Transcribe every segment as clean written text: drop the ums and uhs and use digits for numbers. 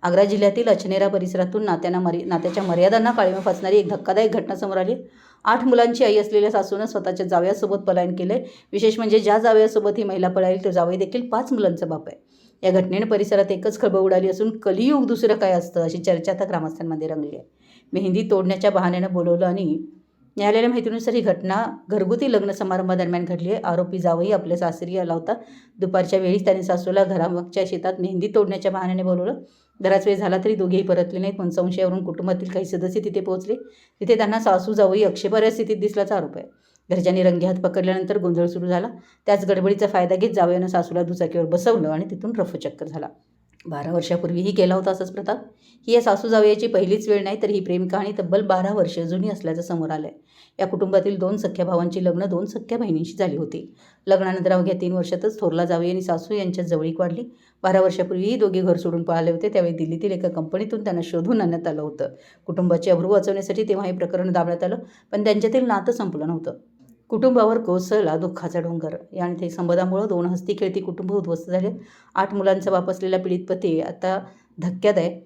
आग्रा जिल्ह्यातील अचनेरा परिसरातून नात्याच्या मर्यादांना काळीमा फासणारी एक धक्कादायक घटना समोर आली. 8 मुलांची आई असलेल्या सासूनं स्वतःच्या जावयासोबत पलायन केलंय. विशेष म्हणजे ज्या जावयासोबत ही महिला पळाली तो जावई देखील 5 मुलांचा बाप आहे. या घटनेने परिसरात एकच खळबळ उडाली असून कलियुग दुसरं काय असतं अशी चर्चा आता ग्रामस्थांमध्ये रंगली आहे. मेहंदी तोडण्याच्या बहाण्यानं बोलवलं आणि न्यायालयाच्या माहितीनुसार ही घटना घरगुती लग्न समारंभादरम्यान घडली आहे. आरोपी जावई आपल्या सासरी आला होता. दुपारच्या वेळी त्याने सासूला घरामागच्या शेतात मेहंदी तोडण्याच्या बहाण्याने बोलवलं. बराच वेळ झाला तरी दोघेही परतले नाहीत. पण संशयावरून कुटुंबातील काही सदस्य तिथे पोहोचले. तिथे त्यांना सासू जावई आक्षेपार्ह स्थितीत दिसल्याचा आरोप आहे. घरच्यांनी रंगेहात पकडल्यानंतर गोंधळ सुरू झाला. त्याच गडबडीचा फायदा घेत जावयानं सासूला दुचाकीवर बसवलं आणि तिथून रफूचक्कर झाला. 12 वर्षापूर्वीही केला होता असाच प्रताप. ही या सासू जावयाची पहिलीच वेळ नाही तर ही प्रेम कहाणी तब्बल 12 वर्ष जुनी असल्याचं समोर आलंय. या कुटुंबातील 2 सख्ख्या भावांची लग्न 2 सख्ख्या बहिणींशी झाली होती. लग्नानंतर अवघ्या 3 वर्षातच थोरला जावई आणि सासू यांच्यात जवळीक वाढली. 12 वर्षापूर्वीही दोघे घर सोडून पळाले होते. त्यावेळी दिल्लीतील एका कंपनीतून त्यांना शोधून आणण्यात आलं होतं. कुटुंबाची अब्रू वाचवण्यासाठी तेव्हा हे प्रकरण दाबण्यात आलं, पण त्यांच्यातील नातं संपलं नव्हतं. कुटुंबावर कोसळला दुःखाचा डोंगर. या संबंधामुळे 2 हसती खेळती कुटुंब उद्ध्वस्त झाले. 8 मुलांचा बाप असलेला पीडित पती आता धक्क्यात आहे.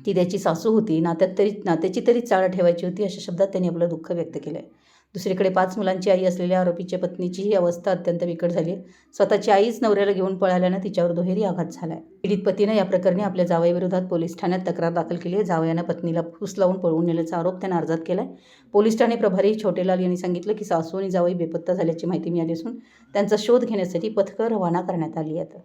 ती त्याची सासू होती. नात्याची तरी चाळ ठेवायची होती अशा शब्दात त्यांनी आपलं दुःख व्यक्त केलं आहे. दुसरीकडे 5 मुलांची आई असलेल्या आरोपीच्या पत्नीची ही अवस्था अत्यंत बिकट झाली आहे. स्वतःची आईच नवऱ्याला घेऊन पळाल्यानं तिच्यावर दुहेरी आघात झाला आहे. पीडित पतीनं या प्रकरणी आपल्या जावयाविरोधात पोलीस ठाण्यात तक्रार दाखल केली आहे. जावयानं पत्नीला फूस लावून पळवून नेल्याचा आरोप त्यानं अर्जात केला आहे. पोलीस ठाणे प्रभारी छोटेलाल यांनी सांगितलं की सासू आणि जावई बेपत्ता झाल्याची माहिती मिळाली असून त्यांचा शोध घेण्यासाठी पथकं रवाना करण्यात आली आहेत.